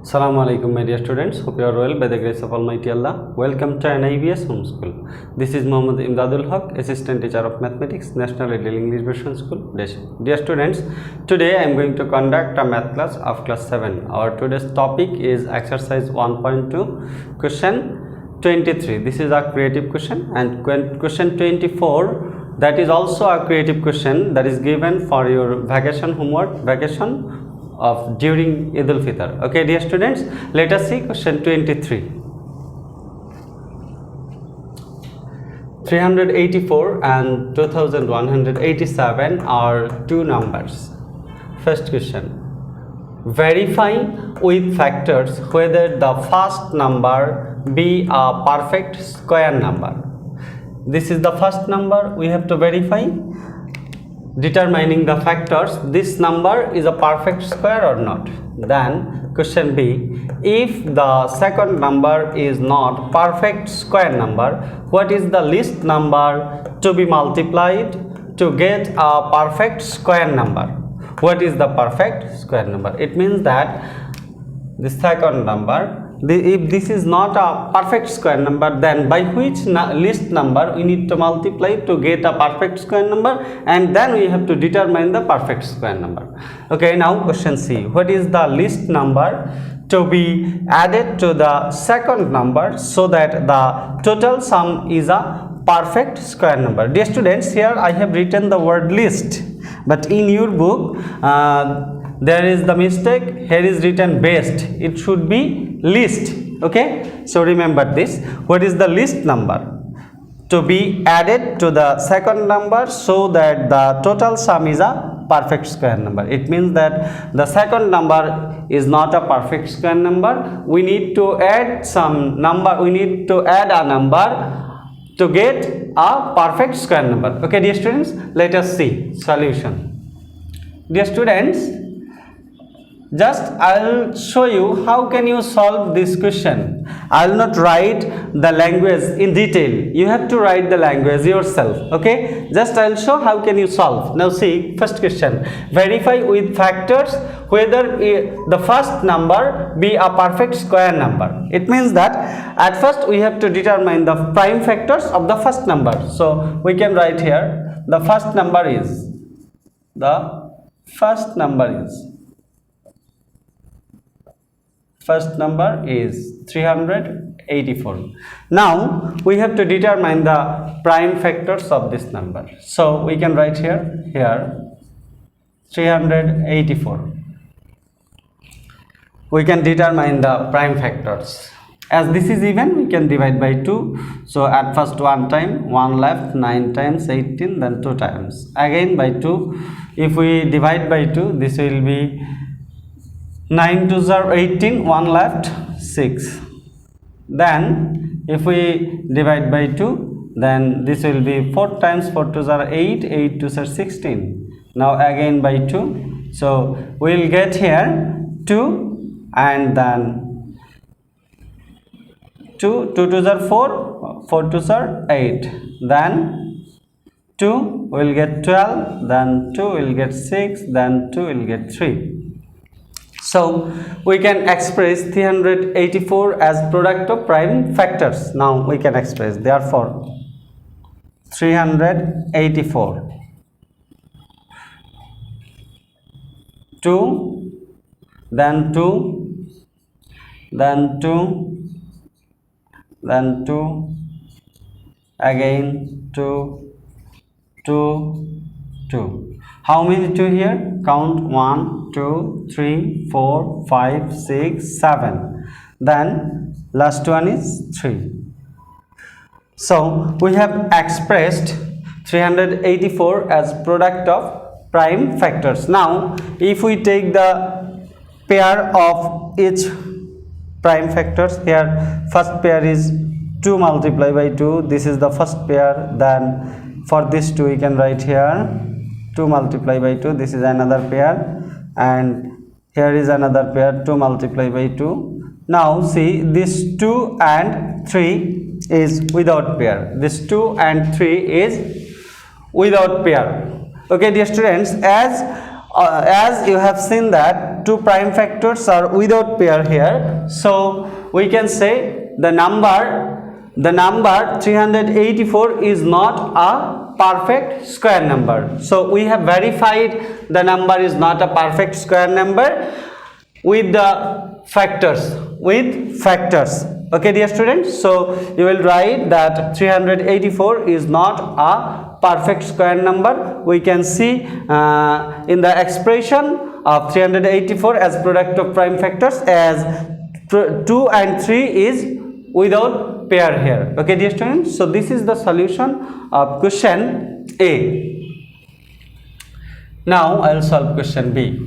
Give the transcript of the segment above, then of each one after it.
Assalamu alaikum my dear students, hope you are well by the grace of Almighty Allah. Welcome to an IBS homeschool. This is Muhammad Emdadul Haque, assistant teacher of mathematics, National Ideal English Version School. Dear students, today I am going to conduct a math class of class 7. Our today's topic is exercise 1.2, question 23. This is a creative question, and question 24, that is also a creative question that is given for your vacation homework, vacation of during Eid al-Fitr. Okay, dear students, let us see question 23. 384 and 2187 are two numbers. First question: verify with factors whether the first number be a perfect square number. This is the first number we have to verify. Determining the factors, this number is a perfect square or not. Then question B, if the second number is not perfect square number, what is the least number to be multiplied to get a perfect square number? What is the perfect square number? It means that the second number, if this is not a perfect square number, then by which least number we need to multiply to get a perfect square number, and then we have to determine the perfect square number. Okay, now question C, what is the least number to be added to the second number so that the total sum is a perfect square number? Dear students, here I have written the word least, but in your book there is the mistake. Here is written best, it should be least. Okay, so remember this. What is the least number to be added to the second number so that the total sum is a perfect square number? It means that the second number is not a perfect square number. We need to add some number, we need to add a number to get a perfect square number. Okay, dear students, let us see solution. Dear students, just I'll show you how can you solve this question. I'll not write the language in detail, you have to write the language yourself. Okay, just I'll show how can you solve. Now see, first question: verify with factors whether the first number be a perfect square number. It means that at first we have to determine the prime factors of the first number. So we can write here the first number is 384. Now we have to determine the prime factors of this number. So we can write here 384. We can determine the prime factors. As this is even, we can divide by 2. So at first one time, 1 left, 9 times 18, then 2 times. Again by 2. If we divide by 2, this will be 9 2s are 18, 1 left, 6. Then if we divide by 2, then this will be 4 times 4 2s are 8, 8 2s are 16. Now again by 2. So we will get here 2, and then 2 2s are 4, 4 2s are 8. Then 2 will get 12, then 2 will get 6, then 2 will get 3. So we can express 384 as product of prime factors. Now we can express, therefore 384 2, then 2, then 2, then 2, again 2, 2, 2. How many 2 here? Count 1 2 3 4 5 6 7. Then last one is 3. So we have expressed 384 as product of prime factors. Now if we take the pair of each prime factors, here first pair is 2 multiplied by 2. This is the first pair. Then for this 2 we can write here 2 multiplied by 2. This is another pair, and here is another pair 2 multiplied by 2. Now see, this 2 and 3 is without pair. This 2 and 3 is without pair. Okay, dear students, as as you have seen that two prime factors are without pair here, so we can say the number 384 is not a perfect square number. So we have verified the number is not a perfect square number with the factors, okay dear students. So you will write that 384 is not a perfect square number. We can see in the expression of 384 as product of prime factors as 2 and 3 is without pair here, okay dear students. So this is the solution of question A. Now I will solve question B.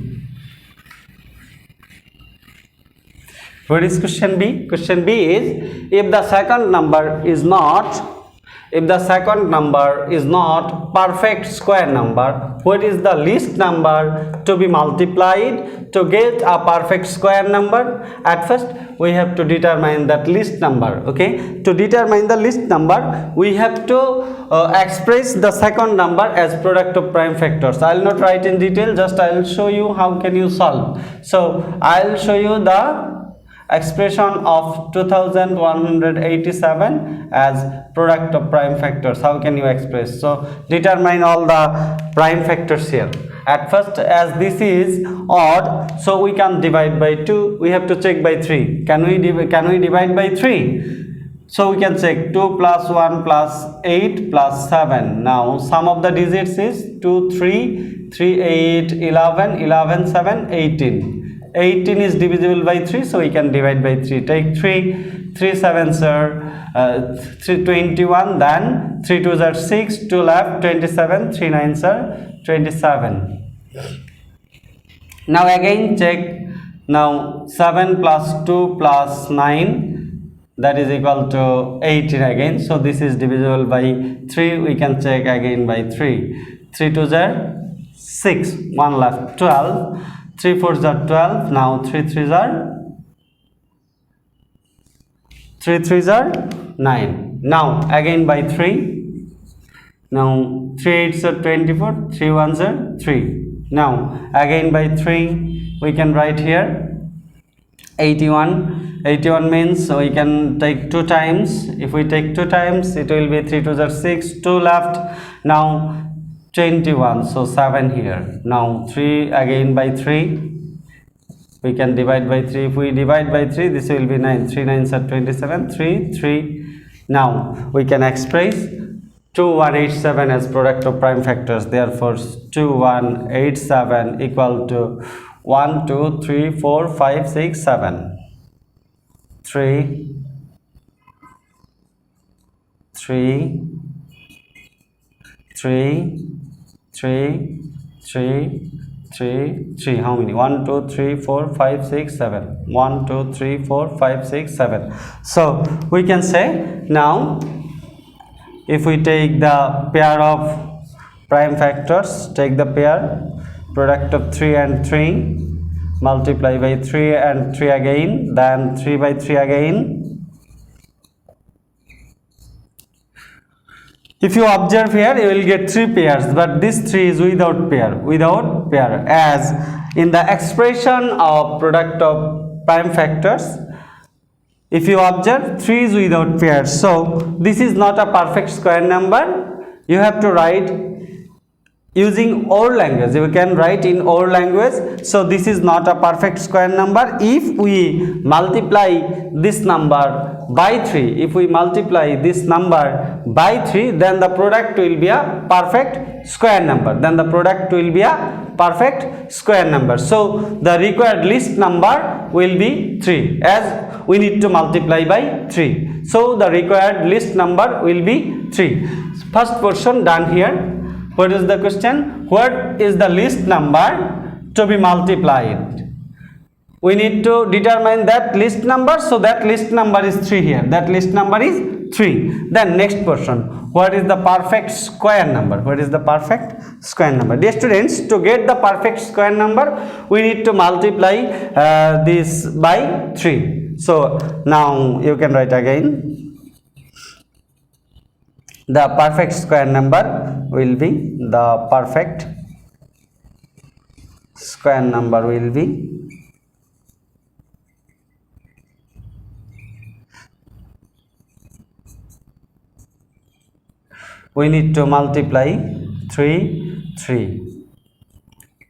What is question B? Question B is if the second number is not perfect square number, what is the least number to be multiplied to get a perfect square number? At first we have to determine that least number, okay. To determine the least number we have to express the second number as product of prime factors. I will not write in detail, just I will show you how can you solve. So I will show you the expression of 2187 as product of prime factors. How can you express? So determine all the prime factors here. At first, as this is odd, so we can divide by 2. We have to check by 3. Can we divide by 3? So we can check 2 plus 1 plus 8 plus 7. Now sum of the digits is 2 3 3 8 11 11 7 18. 18 is divisible by 3, so we can divide by 3. Take 3 7s are 21, then 3 2s are 6, 2 left 27, 3 9s are 27. Now again check. Now 7 plus 2 plus 9, that is equal to 18 again. So this is divisible by 3. We can check again by 3. 3 2s are 6, 1 left 12. 3 4s are 12. Now 3 3s are 9. Now again by 3. Now 3 8s are 24. 3 1s are 3. Now again by 3 we can write here 81. 81 means we can take 2 times. If we take 2 times it will be 3 2s are 6. 2 left. Now 21, so 7 here. Now 3 again by 3. We can divide by 3. If we divide by 3, this will be 9. 3 9s are 27. 3 3. Now we can express 2187 as product of prime factors. Therefore 2187 equal to 1 2 3 4 5 6 7. 3 3 3 3 3 3 3. How many? 1 2 3 4 5 6 7. 1 2 3 4 5 6 7. So we can say now if we take the pair of prime factors, take the pair product of 3 and 3, multiply by 3 and 3 again, then 3 by 3 again. If you observe here, you will get 3 pairs, but this 3 is without pair, as in the expression of product of prime factors, if you observe 3 is without pair. So this is not a perfect square number. You have to write using our language. You can write in our language. So this is not a perfect square number. If we multiply this number by 3, then the product will be a perfect square number. So the required least number will be 3, as we need to multiply by 3. So the required least number will be 3. First portion done here. What is the question? What is the least number to be multiplied? We need to determine that least number. So that least number is 3 here. That least number is 3. Then next portion. What is the perfect square number? Dear students, to get the perfect square number, we need to multiply this by 3. So now you can write again. The perfect square number will be the perfect square number will be we need to multiply 3 3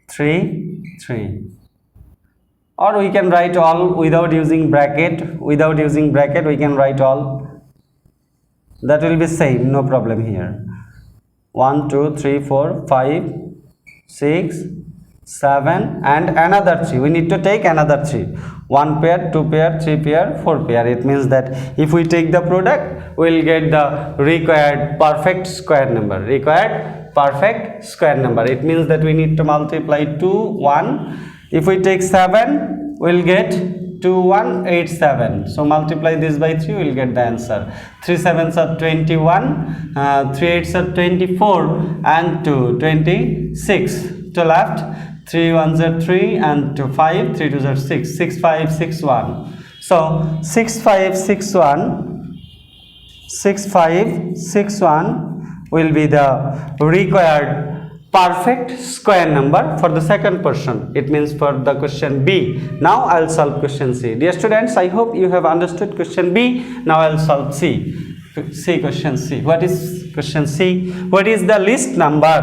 3 3, or we can write all without using bracket. We can write all, that will be same, no problem here. 1 2 3 4 5 6 7 and another 3. We need to take another 3, 1 pair, 2 pair, 3 pair, 4 pair. It means that if we take the product, we will get the required perfect square number. It means that we need to multiply 2 1. If we take 7, we will get 2187. So multiply this by 3, we will get the answer. 3 7s are 21, 3 8s are 24, and 2 26. To left, 3 1s are 3 and 2 5, 3 2s are 6, 6 5 6 1. So 6 5 6 1 will be the required perfect square number for the second portion. It means for the question B. Now I will solve question C. Dear students, I hope you have understood question B. Now I will solve C. Question C. What is question C? What is the least number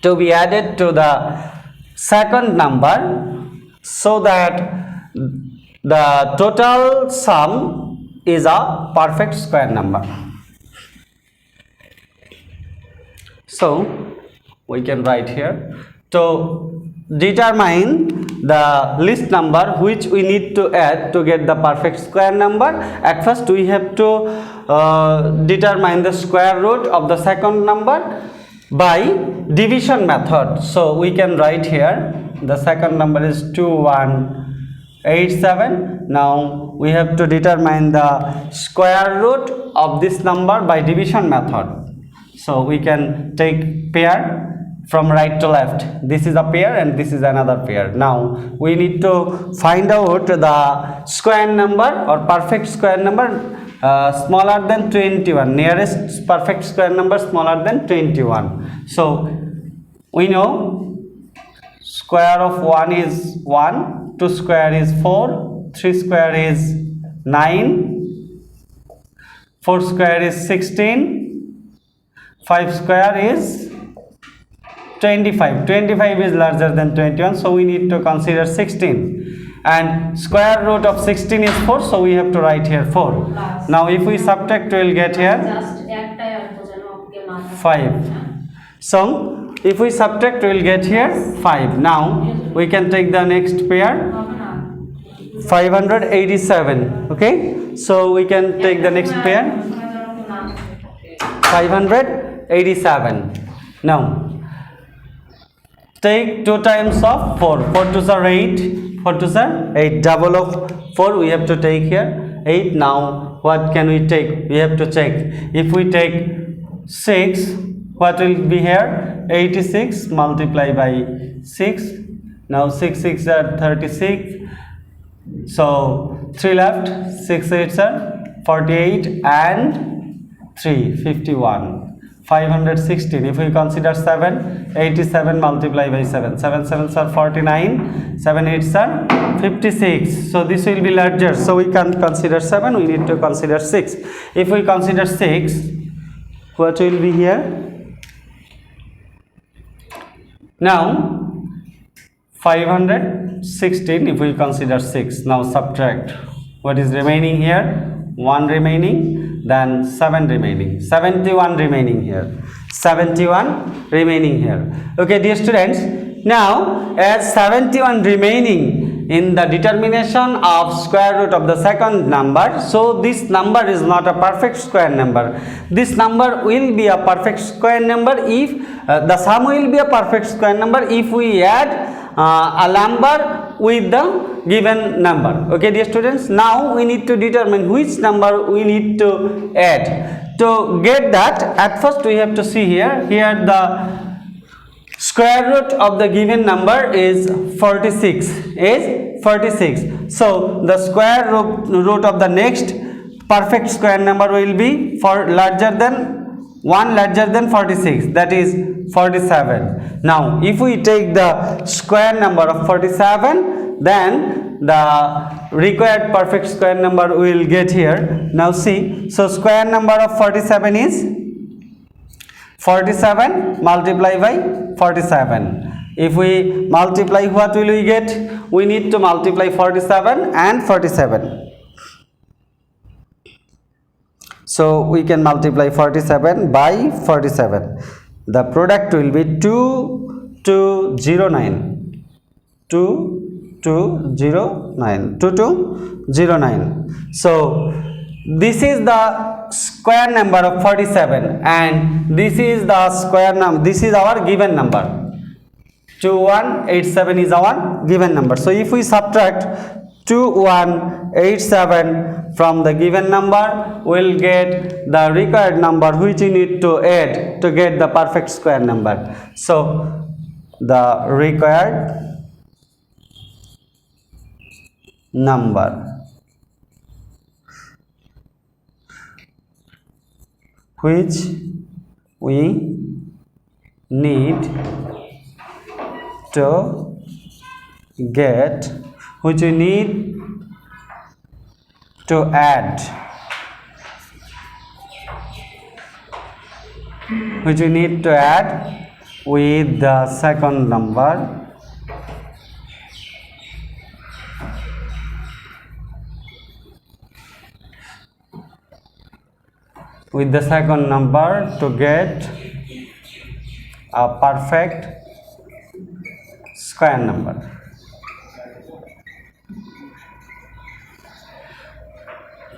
to be added to the second number so that the total sum is a perfect square number? So we can write here, to determine the least number which we need to add to get the perfect square number. At first we have to determine the square root of the second number by division method. So we can write here, the second number is 2187. Now we have to determine the square root of this number by division method. So we can take pair from right to left. This is a pair and this is another pair. Now we need to find out the square number or perfect square number smaller than 21, nearest perfect square number smaller than 21. So we know square of 1 is 1, 2 square is 4, 3 square is 9, 4 square is 16, 5 square is 25. 25 is larger than 21, so we need to consider 16. And square root of 16 is 4, so we have to write here 4. Now if we subtract, we will get here 5. So if we subtract, we will get here 5. Now we can take the next pair, 587. Okay, so we can take the next pair, 587. Now take 2 times of 4. 4 2s are 8. 4 2s are 8. Double of 4 we have to take here, 8. Now what can we take? We have to check. If we take 6, what will be here? 86 multiply by 6. Now 6 6 are 36. So 3 left, 6 8s are 48 and 3 51. 516. If we consider 7, 87 multiply by 7. 7 7s are 49, 7 8s are 56. So this will be larger. So we can't consider 7, we need to consider 6. If we consider 6, what will be here? Now 516 if we consider 6. Now subtract. What is remaining here? 1 remaining, then 7 remaining, 71 remaining here, 71 remaining here. Okay, dear students, now as 71 remaining in the determination of square root of the second number, so this number is not a perfect square number. This number will be a perfect square number if the sum will be a perfect square number if we add a number with the given number. Okay, dear students, now we need to determine which number we need to add. To get that, at first we have to see here the square root of the given number is 46. So the square root of the next perfect square number will be for larger than 1 larger than 46, that is 47. Now if we take the square number of 47, then the required perfect square number we will get here. Now see, so square number of 47 is 47 multiplied by 47. If we multiply, what will we get? We need to multiply 47 and 47. So we can multiply 47 by 47. The product will be 2209. 2209. So this is the square number of 47 and this is the square number. This is our given number. 2187 is our given number. So if we subtract 2187 from the given number, we'll get the required number which we need to add to get the perfect square number. So the required number which we need to get, which we need to add, which we need to add with the second number to get a perfect square number.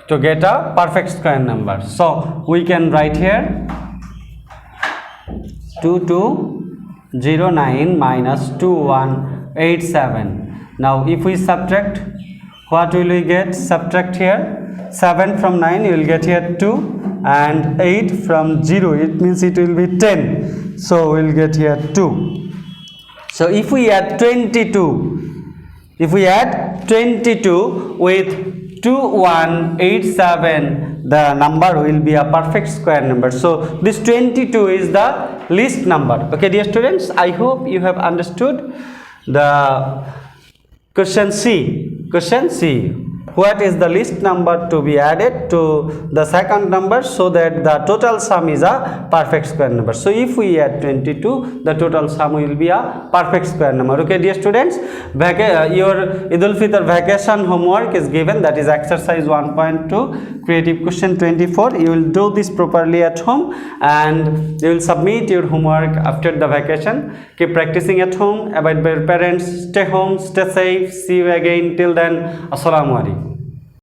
To get a perfect square number. So we can write here 2209 minus 2187. Now if we subtract, what will we get? Subtract here 7 from 9, you will get here 2, and 8 from 0, it means it will be 10. So we will get here 2. So if we add 22, with 2187, the number will be a perfect square number. So this 22 is the least number. Okay, dear students, I hope you have understood the question C. What is the least number to be added to the second number so that the total sum is a perfect square number? So if we add 22, the total sum will be a perfect square number. Okay, dear students, your Idul Fitr vacation homework is given, that is exercise 1.2, creative question 24. You will do this properly at home and you will submit your homework after the vacation. Keep practicing at home, abide by your parents, stay home, stay safe. See you again. Till then, Assalamu alaikum.